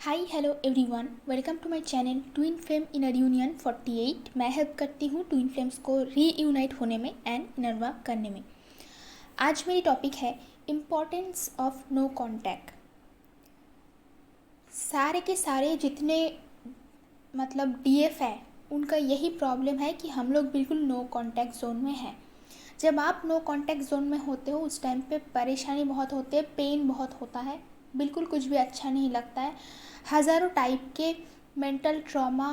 High hello everyone, welcome to my channel twin flame inner union 48। मैं help करती हूँ twin flames को reunite होने में एंड इनरवर्क करने में। आज मेरी टॉपिक है इम्पोर्टेंस ऑफ नो कांटेक्ट। सारे के सारे जितने डीएफ है उनका यही प्रॉब्लम है कि हम लोग बिल्कुल नो कांटेक्ट जोन में हैं। जब आप नो कांटेक्ट जोन में होते हो उस टाइम पे परेशानी बहुत होती है, पेन बहुत होता है, बिल्कुल कुछ भी अच्छा नहीं लगता है। हज़ारों टाइप के मेंटल ट्रॉमा,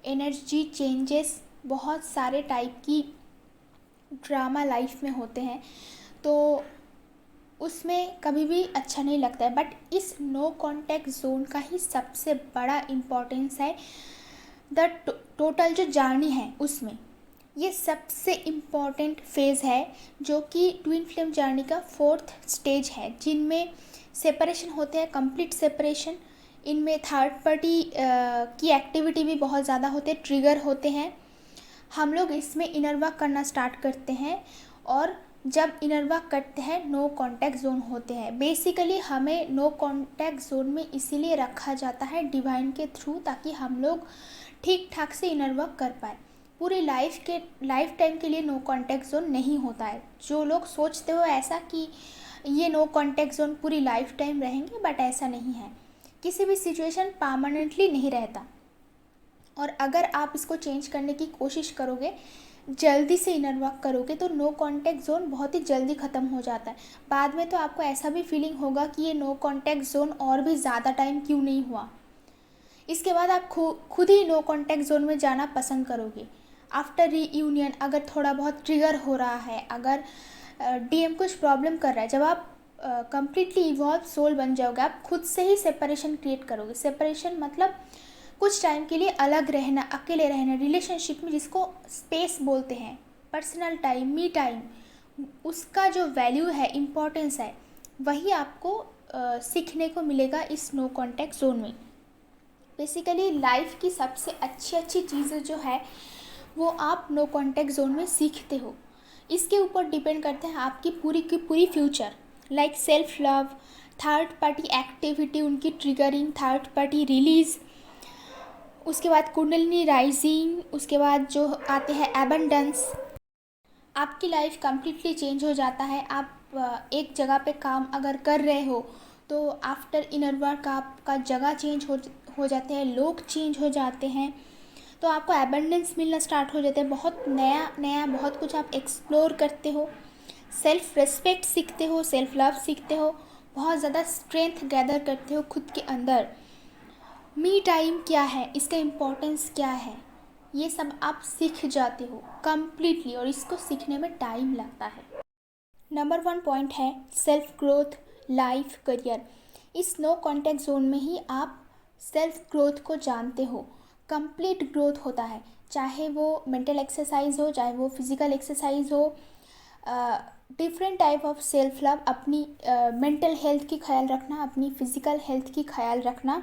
एनर्जी चेंजेस, बहुत सारे टाइप की ड्रामा लाइफ में होते हैं, तो उसमें कभी भी अच्छा नहीं लगता है। बट इस नो कांटेक्ट जोन का ही सबसे बड़ा इम्पोर्टेंस है। द टोटल जो जर्नी है उसमें ये सबसे इम्पॉर्टेंट फेज़ है, जो कि ट्विन फ्लेम जर्नी का 4th स्टेज है, जिनमें सेपरेशन होते हैं, कंप्लीट सेपरेशन। इनमें थर्ड पार्टी की एक्टिविटी भी बहुत ज़्यादा होते हैं, ट्रिगर होते हैं। हम लोग इसमें इनर वर्क करना स्टार्ट करते हैं, और जब इनर वर्क करते हैं नो कांटेक्ट जोन होते हैं। बेसिकली हमें नो कांटेक्ट जोन में इसीलिए रखा जाता है डिवाइन के थ्रू, ताकि हम लोग ठीक ठाक से इनर वर्क कर पाए। पूरी लाइफ टाइम के लिए नो कांटेक्ट जोन नहीं होता है। जो लोग सोचते हो ऐसा कि ये नो कांटेक्ट जोन पूरी लाइफ टाइम रहेंगे, बट ऐसा नहीं है। किसी भी सिचुएशन परमानेंटली नहीं रहता, और अगर आप इसको चेंज करने की कोशिश करोगे, जल्दी से इनर वर्क करोगे, तो नो कांटेक्ट जोन बहुत ही जल्दी ख़त्म हो जाता है। बाद में तो आपको ऐसा भी फीलिंग होगा कि ये नो कांटेक्ट जोन और भी ज़्यादा टाइम क्यों नहीं हुआ। इसके बाद आप खुद ही नो कांटेक्ट जोन में जाना पसंद करोगे। आफ्टर रीयूनियन अगर थोड़ा बहुत ट्रिगर हो रहा है, अगर डीएम कुछ प्रॉब्लम कर रहा है, जब आप कंप्लीटली इवॉल्व सोल बन जाओगे, आप खुद से ही सेपरेशन क्रिएट करोगे। सेपरेशन मतलब कुछ टाइम के लिए अलग रहना, अकेले रहना, रिलेशनशिप में जिसको स्पेस बोलते हैं, पर्सनल टाइम, मी टाइम, उसका जो वैल्यू है, इम्पोर्टेंस है, वही आपको सीखने को मिलेगा इस नो कांटेक्ट जोन में। बेसिकली लाइफ की सबसे अच्छी अच्छी चीज़ें जो है वो आप नो कांटेक्ट जोन में सीखते हो। इसके ऊपर डिपेंड करते हैं आपकी पूरी की पूरी future, like self love, third party activity, उनकी ट्रिगरिंग, थर्ड पार्टी रिलीज़, उसके बाद कुंडलिनी राइजिंग, उसके बाद जो आते हैं एबंडेंस। आपकी लाइफ कम्प्लीटली चेंज हो जाता है। आप एक जगह पे काम अगर कर रहे हो तो आफ्टर इनर वर्क आपका जगह चेंज हो जाते हैं, लोग चेंज हो जाते हैं, तो आपको एबंडेंस मिलना स्टार्ट हो जाता है। बहुत नया नया बहुत कुछ आप एक्सप्लोर करते हो, सेल्फ रिस्पेक्ट सीखते हो, सेल्फ लव सीखते हो, बहुत ज़्यादा स्ट्रेंथ गैदर करते हो खुद के अंदर। मी टाइम क्या है, इसका इम्पोर्टेंस क्या है, ये सब आप सीख जाते हो कम्प्लीटली, और इसको सीखने में टाइम लगता है। नंबर 1 पॉइंट है सेल्फ ग्रोथ, लाइफ, करियर। इस नो कांटेक्ट जोन में ही आप सेल्फ ग्रोथ को जानते हो। कंप्लीट ग्रोथ होता है, चाहे वो मेंटल एक्सरसाइज हो, चाहे वो फिज़िकल एक्सरसाइज हो, different type of self love, अपनी मेंटल हेल्थ की ख्याल रखना, अपनी फिज़िकल हेल्थ की ख्याल रखना,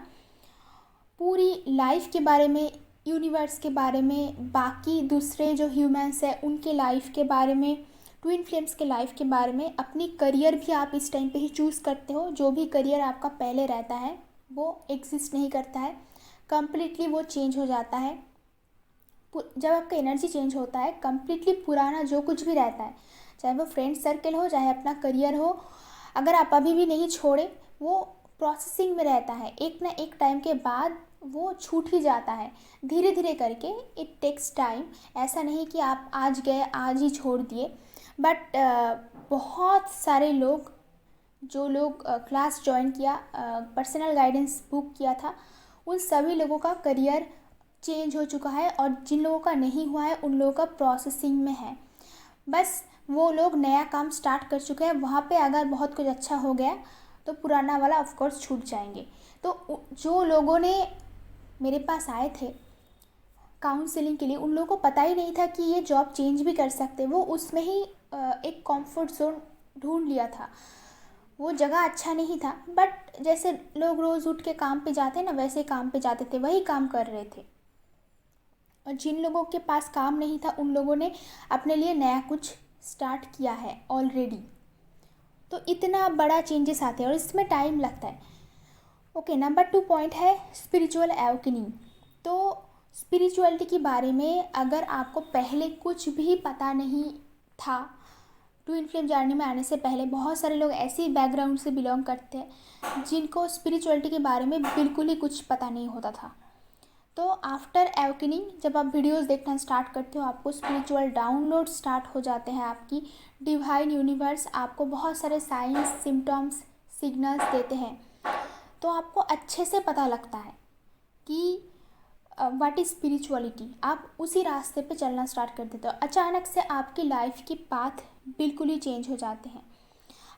पूरी लाइफ के बारे में, यूनिवर्स के बारे में, बाकी दूसरे जो ह्यूमंस हैं उनके लाइफ के बारे में, ट्विन फ्लेम्स के लाइफ के बारे में। अपनी करियर भी आप इस टाइम पे ही चूज़ करते हो। जो भी करियर आपका पहले रहता है वो एग्जिस्ट नहीं करता है, कम्प्लीटली वो चेंज हो जाता है। जब आपका एनर्जी चेंज होता है, कम्प्लीटली पुराना जो कुछ भी रहता है, चाहे वो फ्रेंड सर्कल हो, चाहे अपना करियर हो, अगर आप अभी भी नहीं छोड़े, वो प्रोसेसिंग में रहता है। एक ना एक टाइम के बाद वो छूट ही जाता है, धीरे धीरे करके। It takes time. ऐसा नहीं कि आप आज गए आज ही छोड़ दिए। बट बहुत सारे लोग, जो लोग क्लास ज्वाइन किया, पर्सनल गाइडेंस बुक किया था, उन सभी लोगों का करियर चेंज हो चुका है, और जिन लोगों का नहीं हुआ है उन लोगों का प्रोसेसिंग में है। बस वो लोग नया काम स्टार्ट कर चुके हैं, वहाँ पे अगर बहुत कुछ अच्छा हो गया तो पुराना वाला ऑफ कोर्स छूट जाएंगे। तो जो लोगों ने मेरे पास आए थे काउंसलिंग के लिए, उन लोगों को पता ही नहीं था कि ये जॉब चेंज भी कर सकते। वो उसमें ही एक कंफर्ट जोन ढूंढ लिया था। वो जगह अच्छा नहीं था, बट जैसे लोग रोज़ उठ के काम पे जाते हैं ना, वैसे काम पे जाते थे, वही काम कर रहे थे। और जिन लोगों के पास काम नहीं था उन लोगों ने अपने लिए नया कुछ स्टार्ट किया है ऑलरेडी। तो इतना बड़ा चेंजेस आते हैं और इसमें टाइम लगता है। ओके, नंबर 2 पॉइंट है स्पिरिचुअल अवेकनिंग। तो स्पिरिचुअलिटी के बारे में अगर आपको पहले कुछ भी पता नहीं था, ट्विन फ्लेम जर्नी में आने से पहले बहुत सारे लोग ऐसी बैकग्राउंड से बिलोंग करते हैं जिनको स्पिरिचुअलिटी के बारे में बिल्कुल ही कुछ पता नहीं होता था। तो आफ्टर अवेकनिंग जब आप वीडियोस देखना स्टार्ट करते हो, आपको स्पिरिचुअल डाउनलोड स्टार्ट हो जाते हैं, आपकी डिवाइन यूनिवर्स आपको बहुत सारे साइंस, सिम्टम्स, सिग्नल्स देते हैं, तो आपको अच्छे से पता लगता है कि व्हाट इज़ स्पिरिचुअलिटी। आप उसी रास्ते पे चलना स्टार्ट कर देते हो। अचानक से आपकी लाइफ की पाथ बिल्कुल ही चेंज हो जाते हैं,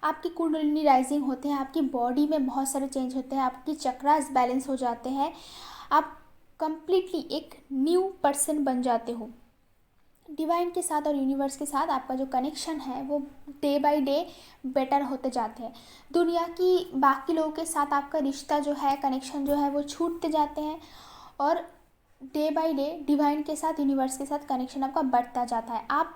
आपकी कुंडलिनी राइजिंग होते हैं, आपकी बॉडी में बहुत सारे चेंज होते हैं, आपकी चक्रास बैलेंस हो जाते हैं, आप कंप्लीटली एक न्यू पर्सन बन जाते हो। डिवाइन के साथ और यूनिवर्स के साथ आपका जो कनेक्शन है वो डे बाय डे बेटर होते जाते हैं। दुनिया की बाकी लोगों के साथ आपका रिश्ता जो है, कनेक्शन जो है वो छूटते जाते हैं, और डे बाय डे डिवाइन के साथ, यूनिवर्स के साथ कनेक्शन आपका बढ़ता जाता है। आप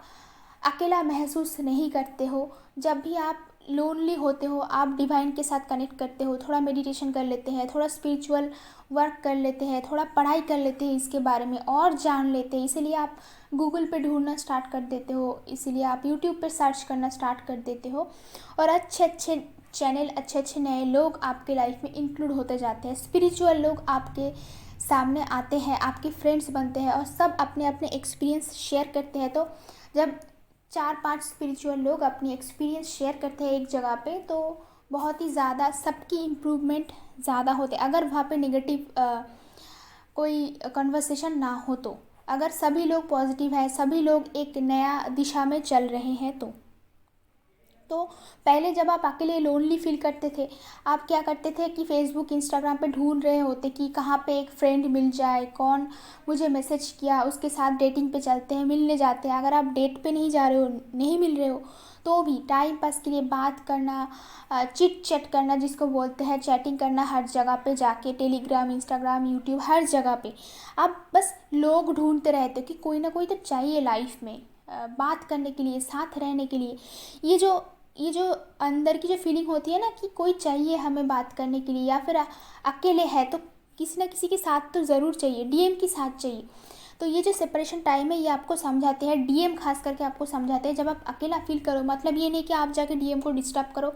अकेला महसूस नहीं करते हो। जब भी आप लोनली होते हो, आप डिवाइन के साथ कनेक्ट करते हो, थोड़ा मेडिटेशन कर लेते हैं, थोड़ा स्पिरिचुअल वर्क कर लेते हैं, थोड़ा पढ़ाई कर लेते हैं, इसके बारे में और जान लेते हैं, इसीलिए आप गूगल पे ढूंढना स्टार्ट कर देते हो, इसीलिए आप यूट्यूब पे सर्च करना स्टार्ट कर देते हो, और अच्छे अच्छे चैनल, अच्छे अच्छे नए लोग आपके लाइफ में इंक्लूड होते जाते हैं। स्पिरिचुअल लोग आपके सामने आते हैं, आपके फ्रेंड्स बनते हैं, और सब अपने अपने एक्सपीरियंस शेयर करते हैं। तो जब 4-5 स्पिरिचुअल लोग अपनी एक्सपीरियंस शेयर करते हैं एक जगह पे, तो बहुत ही ज़्यादा सबकी इम्प्रूवमेंट ज़्यादा होते। अगर वहाँ पे नेगेटिव कोई कन्वर्सेशन ना हो, तो अगर सभी लोग पॉजिटिव है, सभी लोग एक नया दिशा में चल रहे हैं, तो पहले जब आप अकेले लोनली फील करते थे, आप क्या करते थे कि फेसबुक, इंस्टाग्राम पे ढूंढ रहे होते कि कहाँ पे एक फ्रेंड मिल जाए, कौन मुझे मैसेज किया, उसके साथ डेटिंग पे चलते हैं, मिलने जाते हैं। अगर आप डेट पे नहीं जा रहे हो, नहीं मिल रहे हो, तो भी टाइम पास के लिए बात करना, चिट चैट करना जिसको बोलते हैं, चैटिंग करना, हर जगह पे जाके, टेलीग्राम, इंस्टाग्राम, यूट्यूब, हर जगह पे आप बस लोग ढूंढते रहते हो कि कोई ना कोई तो चाहिए लाइफ में बात करने के लिए, साथ रहने के लिए। ये जो अंदर की जो फीलिंग होती है ना कि कोई चाहिए हमें बात करने के लिए, या फिर अकेले है तो किसी ना किसी के साथ तो ज़रूर चाहिए, डीएम के साथ चाहिए। तो ये जो सेपरेशन टाइम है ये आपको समझाते हैं, डीएम खास करके आपको समझाते हैं। जब आप अकेला फील करो, मतलब ये नहीं कि आप जाके डीएम को डिस्टर्ब करो,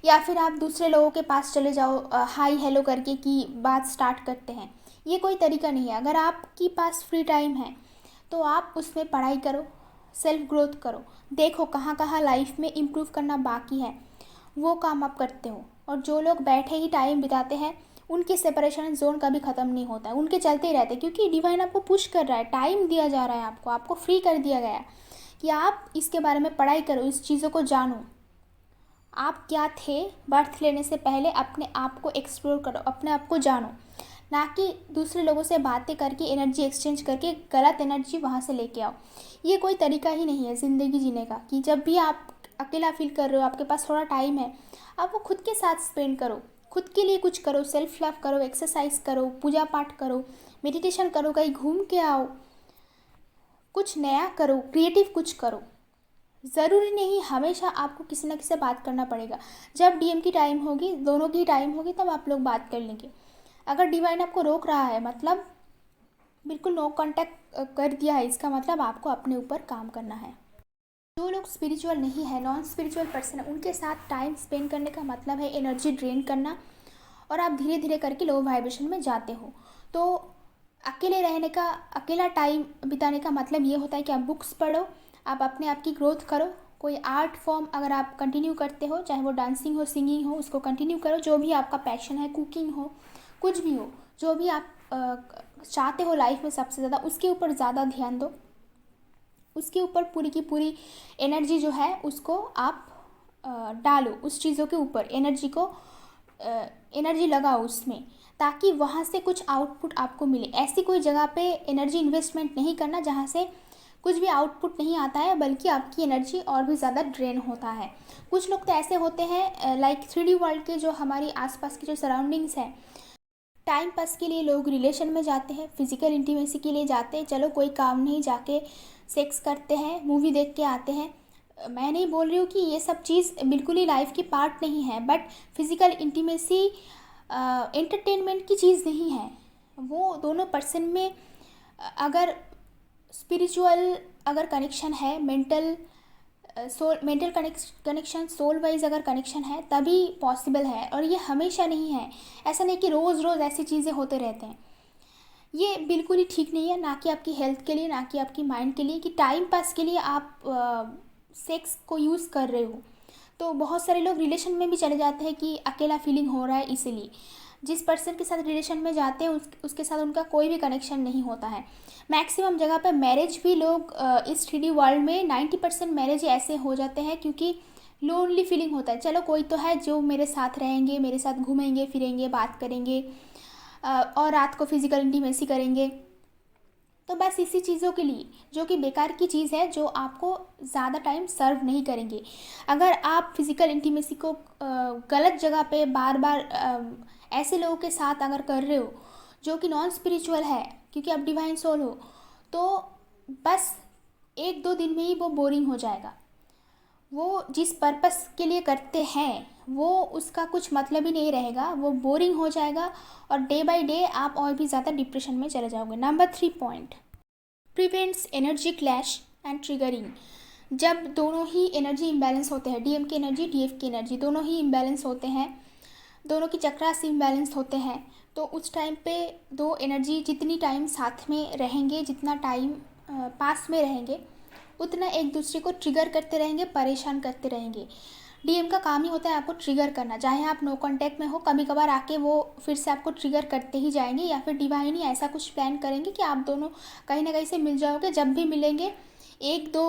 या फिर आप दूसरे लोगों के पास चले जाओ हाई हेलो करके कि बात स्टार्ट करते हैं, ये कोई तरीका नहीं है। अगर आपके पास फ्री टाइम है तो आप उसमें पढ़ाई करो, सेल्फ ग्रोथ करो, देखो कहाँ कहाँ लाइफ में इम्प्रूव करना बाकी है, वो काम आप करते हो। और जो लोग बैठे ही टाइम बिताते हैं, उनके सेपरेशन जोन कभी ख़त्म नहीं होता है, उनके चलते ही रहते हैं, क्योंकि डिवाइन आपको पुश कर रहा है, टाइम दिया जा रहा है, आपको फ्री कर दिया गया है कि आप इसके बारे में पढ़ाई करो, इस चीज़ों को जानो। आप क्या थे बर्थ लेने से पहले, अपने आप को एक्सप्लोर करो, अपने आप को जानो, ना कि दूसरे लोगों से बातें करके, एनर्जी एक्सचेंज करके गलत एनर्जी वहाँ से लेके आओ। ये कोई तरीका ही नहीं है ज़िंदगी जीने का कि जब भी आप अकेला फील कर रहे हो, आपके पास थोड़ा टाइम है, आप वो खुद के साथ स्पेंड करो, खुद के लिए कुछ करो, सेल्फ लव करो, एक्सरसाइज करो, पूजा पाठ करो, मेडिटेशन करो, कहीं घूम के आओ, कुछ नया करो, क्रिएटिव कुछ करो। ज़रूरी नहीं हमेशा आपको किसी न किसी से बात करना पड़ेगा। जब डीएम की टाइम होगी, दोनों की टाइम होगी, तब आप लोग बात कर लेंगे। अगर डिवाइन आपको रोक रहा है, मतलब बिल्कुल नो कांटेक्ट कर दिया है, इसका मतलब आपको अपने ऊपर काम करना है। जो लोग स्पिरिचुअल नहीं है, नॉन स्पिरिचुअल पर्सन है, उनके साथ टाइम स्पेंड करने का मतलब है एनर्जी ड्रेन करना, और आप धीरे धीरे करके लो वाइब्रेशन में जाते हो। तो अकेले रहने का, अकेला टाइम बिताने का मतलब ये होता है कि आप बुक्स पढ़ो, आप अपने आप की ग्रोथ करो, कोई आर्ट फॉर्म अगर आप कंटिन्यू करते हो, चाहे वो डांसिंग हो, सिंगिंग हो, उसको कंटिन्यू करो, जो भी आपका पैशन है, कुकिंग हो, कुछ भी हो, जो भी आप चाहते हो लाइफ में सबसे ज़्यादा, उसके ऊपर ज़्यादा ध्यान दो, उसके ऊपर पूरी की पूरी एनर्जी जो है उसको आप डालो, उस चीज़ों के ऊपर एनर्जी लगाओ उसमें, ताकि वहाँ से कुछ आउटपुट आपको मिले। ऐसी कोई जगह पे एनर्जी इन्वेस्टमेंट नहीं करना जहाँ से कुछ भी आउटपुट नहीं आता है, बल्कि आपकी एनर्जी और भी ज़्यादा ड्रेन होता है। कुछ लोग तो ऐसे होते हैं लाइक 3D वर्ल्ड के, जो हमारी आसपास की जो सराउंडिंग्स है, टाइम पास के लिए लोग रिलेशन में जाते हैं, फिजिकल इंटीमेसी के लिए जाते हैं, चलो कोई काम नहीं, जाके सेक्स करते हैं, मूवी देख के आते हैं। मैं नहीं बोल रही हूँ कि ये सब चीज़ बिल्कुल ही लाइफ की पार्ट नहीं है, बट फिज़िकल इंटीमेसी एंटरटेनमेंट की चीज़ नहीं है। वो दोनों पर्सन में अगर स्पिरिचुअल अगर कनेक्शन है, मेंटल कनेक्शन, सोल वाइज अगर कनेक्शन है तभी पॉसिबल है, और ये हमेशा नहीं है। ऐसा नहीं कि रोज़ रोज़ ऐसी चीज़ें होते रहते हैं। ये बिल्कुल ही ठीक नहीं है, ना कि आपकी हेल्थ के लिए, ना कि आपकी माइंड के लिए, कि टाइम पास के लिए आप सेक्स को यूज़ कर रहे हो। तो बहुत सारे लोग रिलेशन में भी चले जाते हैं कि अकेला फीलिंग हो रहा है, इसीलिए जिस पर्सन के साथ रिलेशन में जाते हैं उसके साथ उनका कोई भी कनेक्शन नहीं होता है। मैक्सिमम जगह पे मैरिज भी लोग इस 3D वर्ल्ड में 90% मैरिज ऐसे हो जाते हैं क्योंकि लोनली फीलिंग होता है। चलो कोई तो है जो मेरे साथ रहेंगे, मेरे साथ घूमेंगे फिरेंगे, बात करेंगे और रात को फिज़िकल इंटीमेसी करेंगे, तो बस इसी चीज़ों के लिए, जो कि बेकार की चीज़ है, जो आपको ज़्यादा टाइम सर्व नहीं करेंगे। अगर आप फिज़िकल इंटीमेसी को गलत जगह पे बार बार ऐसे लोगों के साथ अगर कर रहे हो जो कि नॉन स्पिरिचुअल है, क्योंकि आप डिवाइन सोल हो, तो बस 1-2 दिन में ही वो बोरिंग हो जाएगा। वो जिस पर्पस के लिए करते हैं वो उसका कुछ मतलब ही नहीं रहेगा, वो बोरिंग हो जाएगा और डे बाय डे आप और भी ज़्यादा डिप्रेशन में चले जाओगे। Number 3 point, prevents energy clash and triggering. जब दोनों ही एनर्जी इम्बैलेंस होते हैं, डीएम की एनर्जी, डीएफ की एनर्जी, दोनों ही इम्बैलेंस होते हैं, दोनों की चक्रास इम्बैलेंस होते हैं, तो उस टाइम पे दो एनर्जी जितनी टाइम साथ में रहेंगे, जितना टाइम पास में रहेंगे, उतना एक दूसरे को ट्रिगर करते रहेंगे, परेशान करते रहेंगे। डीएम का काम ही होता है आपको ट्रिगर करना, चाहे आप नो कांटेक्ट में हो, कभी कभार आके वो फिर से आपको ट्रिगर करते ही जाएंगे, या फिर डिवाइन ही ऐसा कुछ प्लान करेंगे कि आप दोनों कहीं ना कहीं से मिल जाओगे। जब भी मिलेंगे 1-2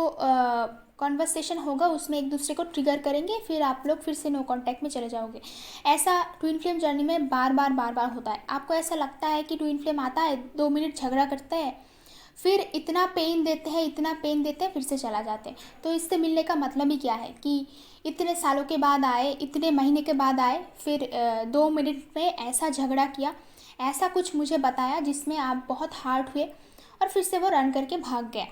कॉन्वर्सेशन होगा, उसमें एक दूसरे को ट्रिगर करेंगे, फिर आप लोग फिर से नो कांटेक्ट में चले जाओगे। ऐसा ट्विन फ्लेम जर्नी में बार बार होता है। आपको ऐसा लगता है कि ट्विन फ्लेम आता है, 2 मिनट झगड़ा करता है, फिर इतना पेन देते हैं, फिर से चला जाते हैं। तो इससे मिलने का मतलब ही क्या है कि इतने सालों के बाद आए, इतने महीने के बाद आए, फिर 2 मिनट में ऐसा झगड़ा किया, ऐसा कुछ मुझे बताया जिसमें आप बहुत हार्ट हुए, और फिर से वो रन करके भाग गया।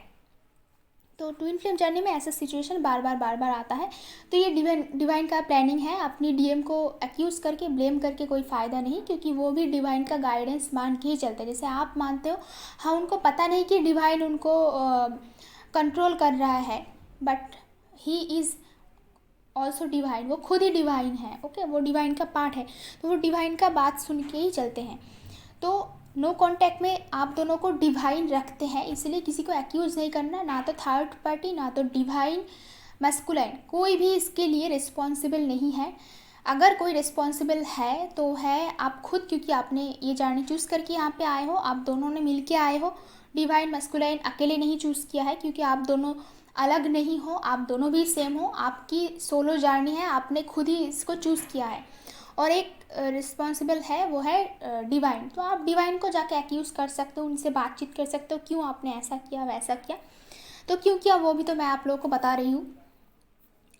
तो ट्विन फ्लेम जर्नी में ऐसा सिचुएशन बार बार आता है। तो ये डिवाइन का प्लानिंग है। अपनी डीएम को एक्यूज़ करके, ब्लेम करके कोई फ़ायदा नहीं, क्योंकि वो भी डिवाइन का गाइडेंस मान के ही चलते हैं। जैसे आप मानते हो, हाँ, उनको पता नहीं कि डिवाइन उनको कंट्रोल कर रहा है, but he is also divine, वो खुद ही डिवाइन है। ओके, वो डिवाइन का पार्ट है, तो वो डिवाइन का बात सुन के ही चलते हैं। तो नो कांटेक्ट में आप दोनों को डिवाइन रखते हैं, इसलिए किसी को एक्यूज़ नहीं करना, ना तो थर्ड पार्टी, ना तो डिवाइन मैस्कुलाइन, कोई भी इसके लिए रिस्पॉन्सिबल नहीं है। अगर कोई रिस्पॉन्सिबल है तो है आप खुद, क्योंकि आपने ये जर्नी चूज़ करके यहाँ पे आए हो, आप दोनों ने मिल के आए हो। डिवाइन मैस्कुलाइन अकेले नहीं चूज़ किया है, क्योंकि आप दोनों अलग नहीं हो, आप दोनों भी सेम हो, आपकी सोलो जर्नी है, आपने खुद ही इसको चूज़ किया है। और एक रिस्पॉन्सिबल है, वो है डिवाइन। तो आप डिवाइन को जाके एक्यूज़ कर सकते हो, उनसे बातचीत कर सकते हो, क्यों आपने ऐसा किया वैसा किया, तो क्यों किया वो भी तो मैं आप लोगों को बता रही हूँ।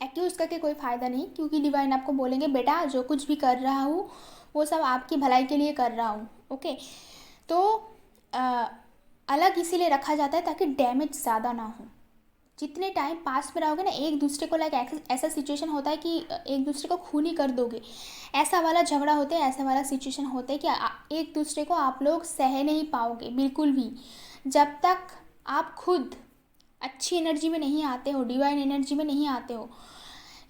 एक्यूज़ करके कोई फ़ायदा नहीं, क्योंकि डिवाइन आपको बोलेंगे बेटा जो कुछ भी कर रहा हूँ वो सब आपकी भलाई के लिए कर रहा हूँ। ओके, तो अलग इसीलिए रखा जाता है ताकि डैमेज ज़्यादा ना हो। जितने टाइम पास में रहोगे ना, एक दूसरे को लाइक ऐसा सिचुएशन होता है कि एक दूसरे को खून ही कर दोगे, ऐसा वाला झगड़ा होता है, ऐसा वाला सिचुएशन होता है कि एक दूसरे को आप लोग सह नहीं पाओगे बिल्कुल भी। जब तक आप खुद अच्छी एनर्जी में नहीं आते हो, डिवाइन एनर्जी में नहीं आते हो,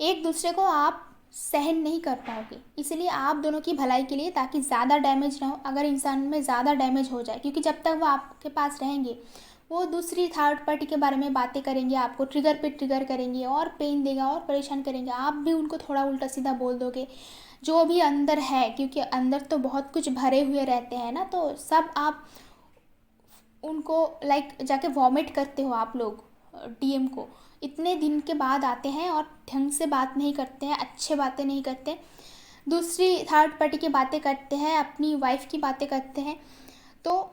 एक दूसरे को आप सहन नहीं कर पाओगे। इसलिए आप दोनों की भलाई के लिए, ताकि ज़्यादा डैमेज ना हो, अगर इंसान में ज़्यादा डैमेज हो जाए, क्योंकि जब तक वो आपके पास रहेंगे वो दूसरी थर्ड पार्टी के बारे में बातें करेंगे, आपको ट्रिगर पे ट्रिगर करेंगे, और पेन देगा और परेशान करेंगे, आप भी उनको थोड़ा उल्टा सीधा बोल दोगे जो भी अंदर है, क्योंकि अंदर तो बहुत कुछ भरे हुए रहते हैं ना, तो सब आप उनको लाइक जाके वॉमिट करते हो आप लोग। डीएम को इतने दिन के बाद आते हैं और ढंग से बात नहीं करते हैं, अच्छे बातें नहीं करते, दूसरी थर्ड पार्टी की बातें करते हैं, अपनी वाइफ की बातें करते हैं। तो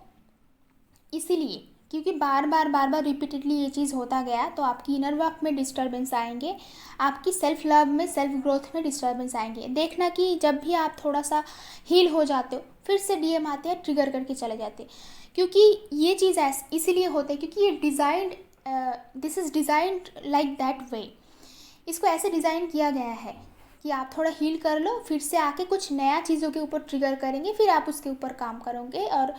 इसीलिए, क्योंकि बार बार रिपीटेडली ये चीज़ होता गया, तो आपकी इनर वर्क में डिस्टर्बेंस आएंगे, आपकी सेल्फ लव में, सेल्फ ग्रोथ में डिस्टर्बेंस आएंगे। देखना कि जब भी आप थोड़ा सा हील हो जाते हो, फिर से डीएम आते हैं, ट्रिगर करके चले जाते हैं, क्योंकि ये चीज़ इसीलिए होता है क्योंकि ये designed, this is designed like that way, इसको ऐसे डिज़ाइन किया गया है। कि आप थोड़ा हील कर लो, फिर से आके कुछ नया चीज़ों के ऊपर ट्रिगर करेंगे, फिर आप उसके ऊपर काम करोगे और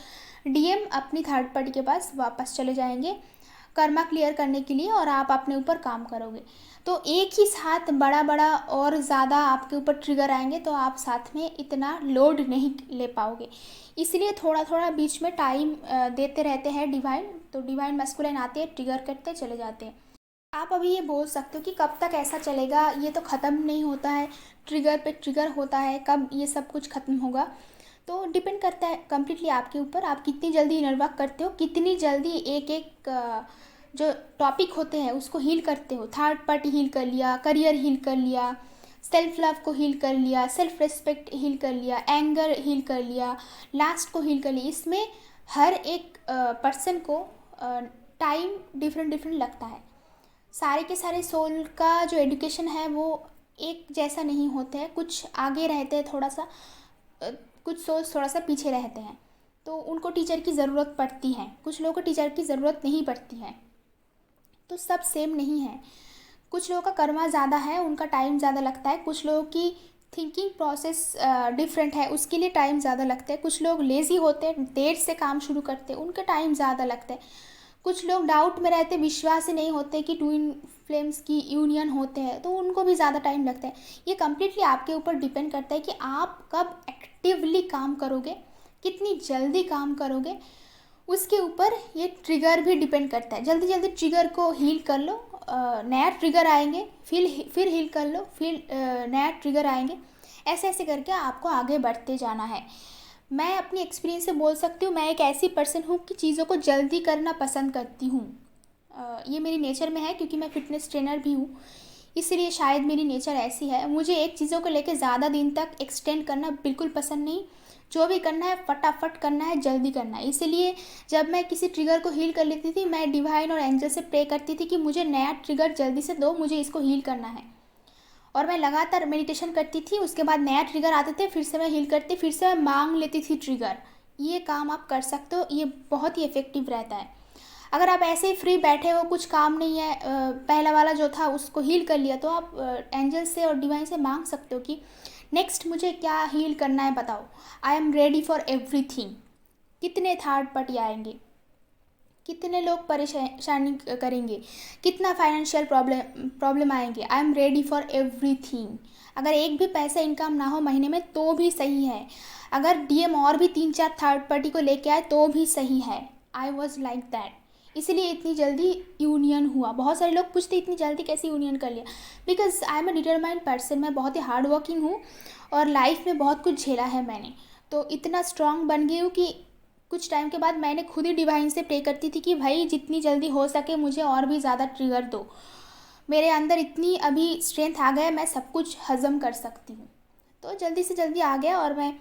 डीएम अपनी थर्ड पार्टी के पास वापस चले जाएंगे कर्मा क्लियर करने के लिए और आप अपने ऊपर काम करोगे। तो एक ही साथ बड़ा बड़ा और ज़्यादा आपके ऊपर ट्रिगर आएंगे तो आप साथ में इतना लोड नहीं ले पाओगे, इसलिए थोड़ा थोड़ा बीच में टाइम देते रहते हैं डिवाइन। तो डिवाइन मैस्कुलाइन आते हैं, ट्रिगर करते चले जाते हैं। आप अभी ये बोल सकते हो कि कब तक ऐसा चलेगा, ये तो ख़त्म नहीं होता है, ट्रिगर पे ट्रिगर होता है, कब ये सब कुछ ख़त्म होगा। तो डिपेंड करता है कम्प्लीटली आपके ऊपर, आप कितनी जल्दी इनर वर्क करते हो, कितनी जल्दी एक एक जो टॉपिक होते हैं उसको हील करते हो। थर्ड पार्टी हील कर लिया, करियर हील कर लिया, सेल्फ लव को हील कर लिया, सेल्फ रिस्पेक्ट हील कर लिया, एंगर हील कर लिया, लास्ट को हील कर लिया। इसमें हर एक पर्सन को टाइम डिफरेंट डिफरेंट लगता है। सारे के सारे सोल का जो एजुकेशन है वो एक जैसा नहीं होते हैं, कुछ आगे रहते हैं थोड़ा सा, कुछ सोल थोड़ा सा पीछे रहते हैं, तो उनको टीचर की ज़रूरत पड़ती है, कुछ लोगों को टीचर की ज़रूरत नहीं पड़ती है। तो सब सेम नहीं है, कुछ लोगों का कर्मा ज़्यादा है, उनका टाइम ज़्यादा लगता है, कुछ लोगों की थिंकिंग प्रोसेस डिफरेंट है, उसके लिए टाइम ज़्यादा लगता है, कुछ लोग लेज़ी होते हैं, देर से काम शुरू करते हैं, उनका टाइम ज़्यादा लगता है, कुछ लोग डाउट में रहते, विश्वास ही नहीं होते कि ट्विन फ्लेम्स की यूनियन होते हैं, तो उनको भी ज़्यादा टाइम लगता है। ये कम्प्लीटली आपके ऊपर डिपेंड करता है कि आप कब एक्टिवली काम करोगे, कितनी जल्दी काम करोगे, उसके ऊपर ये ट्रिगर भी डिपेंड करता है। जल्दी जल्दी ट्रिगर को हील कर लो, नया ट्रिगर आएंगे, फिर हील कर लो, फिर नया ट्रिगर आएंगे, ऐसे ऐसे करके आपको आगे बढ़ते जाना है। मैं अपनी एक्सपीरियंस से बोल सकती हूँ, मैं एक ऐसी पर्सन हूँ कि चीज़ों को जल्दी करना पसंद करती हूँ। ये मेरी नेचर में है, क्योंकि मैं फ़िटनेस ट्रेनर भी हूँ, इसलिए शायद मेरी नेचर ऐसी है। मुझे एक चीज़ों को लेकर ज़्यादा दिन तक एक्सटेंड करना बिल्कुल पसंद नहीं, जो भी करना है फटाफट करना है, जल्दी करना है। इसीलिए जब मैं किसी ट्रिगर को हील कर लेती थी, मैं डिवाइन और एंजल से प्रे करती थी कि मुझे नया ट्रिगर जल्दी से दो, मुझे इसको हील करना है, और मैं लगातार मेडिटेशन करती थी। उसके बाद नया ट्रिगर आते थे, फिर से मैं हील करती, फिर से मैं मांग लेती थी ट्रिगर। ये काम आप कर सकते हो, ये बहुत ही इफ़ेक्टिव रहता है। अगर आप ऐसे ही फ्री बैठे हो, कुछ काम नहीं है, पहला वाला जो था उसको हील कर लिया, तो आप एंजल से और डिवाइन से मांग सकते हो कि नेक्स्ट मुझे क्या हील करना है बताओ, I am ready for everything. कितने थर्ड पार्टी आएंगे, कितने लोग परेशानी करेंगे, कितना फाइनेंशियल प्रॉब्लम आएंगे, I am ready for everything. अगर एक भी पैसा इनकम ना हो महीने में तो भी सही है, अगर डीएम और भी 3-4 थर्ड पार्टी को लेके आए तो भी सही है। आई वॉज लाइक दैट, इसलिए इतनी जल्दी यूनियन हुआ। बहुत सारे लोग पूछते इतनी जल्दी कैसे यूनियन कर लिया, because I am a determined person. मैं बहुत ही हार्ड वर्किंग हूँ और लाइफ में बहुत कुछ झेला है मैंने, तो इतना स्ट्रांग बन गई हूँ कि कुछ टाइम के बाद मैंने खुद ही डिवाइन से प्रे करती थी कि भाई जितनी जल्दी हो सके मुझे और भी ज़्यादा ट्रिगर दो, मेरे अंदर इतनी अभी स्ट्रेंथ आ गया, मैं सब कुछ हज़म कर सकती हूँ। तो जल्दी से जल्दी आ गया और मैं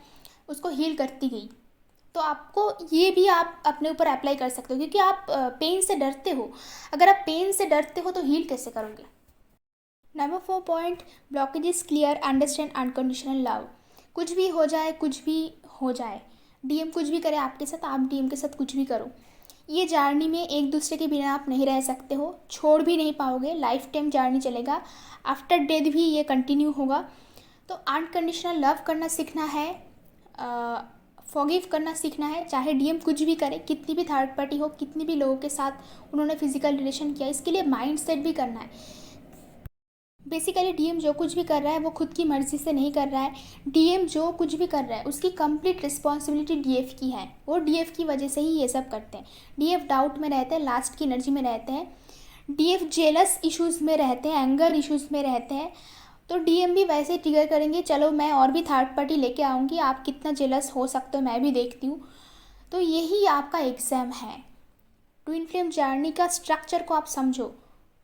उसको हील करती गई। तो आपको ये भी आप अपने ऊपर अप्लाई कर सकते हो, क्योंकि आप पेन से डरते हो। अगर आप पेन से डरते हो तो हील कैसे करोगे। Number 4 point, blockages clear, understand unconditional love. कुछ भी हो जाए, कुछ भी हो जाए, डीएम कुछ भी करे आपके साथ, आप डीएम के साथ कुछ भी करो, ये जर्नी में एक दूसरे के बिना आप नहीं रह सकते हो, छोड़ भी नहीं पाओगे, लाइफ टाइम जर्नी चलेगा, आफ्टर डेथ भी ये कंटिन्यू होगा। तो अनकंडीशनल लव करना सीखना है, फॉरगिव करना सीखना है, चाहे डीएम कुछ भी करे, कितनी भी थर्ड पार्टी हो, कितनी भी लोगों के साथ उन्होंने फिजिकल रिलेशन किया, इसके लिए माइंड सेट भी करना है। बेसिकली डीएम जो कुछ भी कर रहा है वो खुद की मर्ज़ी से नहीं कर रहा है, डीएम जो कुछ भी कर रहा है उसकी कंप्लीट रिस्पॉन्सिबिलिटी डीएफ की है, वो डीएफ की वजह से ही ये सब करते हैं। डीएफ डाउट में रहते हैं, लास्ट की एनर्जी में रहते हैं, डीएफ जेलस इश्यूज़ में रहते हैं, एंगर इश्यूज़ में रहते हैं, तो डीएम भी वैसे ही ट्रिगर करेंगे, चलो मैं और भी थर्ड पार्टी लेके आऊँगी, आप कितना जेलस हो सकते हो मैं भी देखती हूँ। तो यही आपका एग्ज़ाम है। ट्विन फ्लेम जर्नी का स्ट्रक्चर को आप समझो,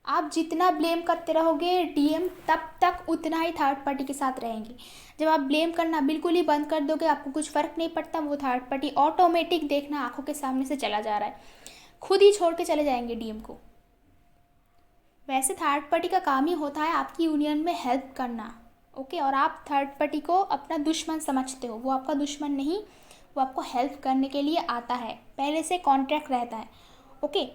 आप जितना ब्लेम करते रहोगे डीएम तब तक उतना ही थर्ड पार्टी के साथ रहेंगे। जब आप ब्लेम करना बिल्कुल ही बंद कर दोगे, आपको कुछ फ़र्क नहीं पड़ता, वो थर्ड पार्टी ऑटोमेटिक देखना आंखों के सामने से चला जा रहा है, खुद ही छोड़ के चले जाएंगे डीएम को। वैसे थर्ड पार्टी का काम ही होता है आपकी यूनियन में हेल्प करना, ओके, और आप थर्ड पार्टी को अपना दुश्मन समझते हो, वो आपका दुश्मन नहीं, वो आपको हेल्प करने के लिए आता है, पहले से कॉन्ट्रैक्ट रहता है, ओके।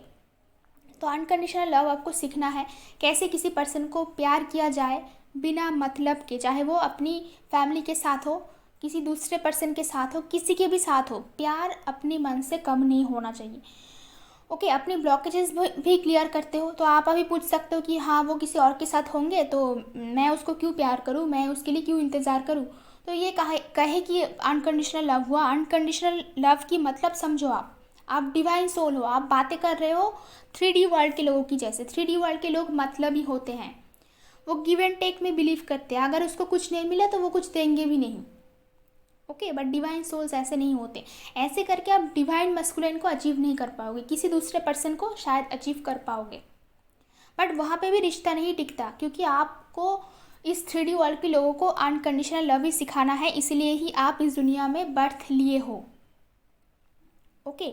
तो अनकंडीशनल लव आपको सीखना है, कैसे किसी पर्सन को प्यार किया जाए बिना मतलब के, चाहे वो अपनी फैमिली के साथ हो, किसी दूसरे पर्सन के साथ हो, किसी के भी साथ हो, प्यार अपने मन से कम नहीं होना चाहिए। ओके, अपने ब्लॉकेजेस भी क्लियर करते हो तो आप अभी पूछ सकते हो कि हाँ वो किसी और के साथ होंगे तो मैं उसको क्यों प्यार करूँ, मैं उसके लिए क्यों इंतज़ार करूँ। तो ये कहे कि अनकंडीशनल लव हुआ। अनकंडीशनल लव की मतलब समझो आप डिवाइन सोल हो, आप बातें कर रहे हो 3D वर्ल्ड के लोगों की जैसे। 3D वर्ल्ड के लोग मतलब ही होते हैं, वो गिव एंड टेक में बिलीव करते हैं, अगर उसको कुछ नहीं मिला तो वो कुछ देंगे भी नहीं। ओके, बट डिवाइन सोल्स ऐसे नहीं होते। ऐसे करके आप डिवाइन मस्कुलिन को अचीव नहीं कर पाओगे, किसी दूसरे पर्सन को शायद अचीव कर पाओगे, बट वहाँ पे भी रिश्ता नहीं टिकता, क्योंकि आपको इस 3D वर्ल्ड के लोगों को अनकंडीशनल लव ही सिखाना है, इसलिए ही आप इस दुनिया में बर्थ लिए हो। ओके,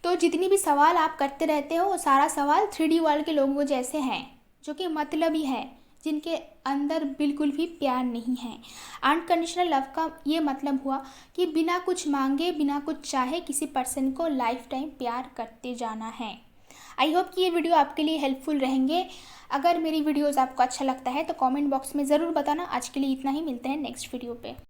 तो जितनी भी सवाल आप करते रहते हो वो सारा सवाल 3D वर्ल्ड के लोगों जैसे हैं, जो कि मतलबी है, जिनके अंदर बिल्कुल भी प्यार नहीं है। अनकंडीशनल लव का ये मतलब हुआ कि बिना कुछ मांगे, बिना कुछ चाहे किसी पर्सन को लाइफ टाइम प्यार करते जाना है। आई होप कि ये वीडियो आपके लिए हेल्पफुल रहेंगे। अगर मेरी वीडियोज़ आपको अच्छा लगता है तो कमेंट बॉक्स में ज़रूर बताना। आज के लिए इतना ही, मिलते हैं नेक्स्ट वीडियो पे।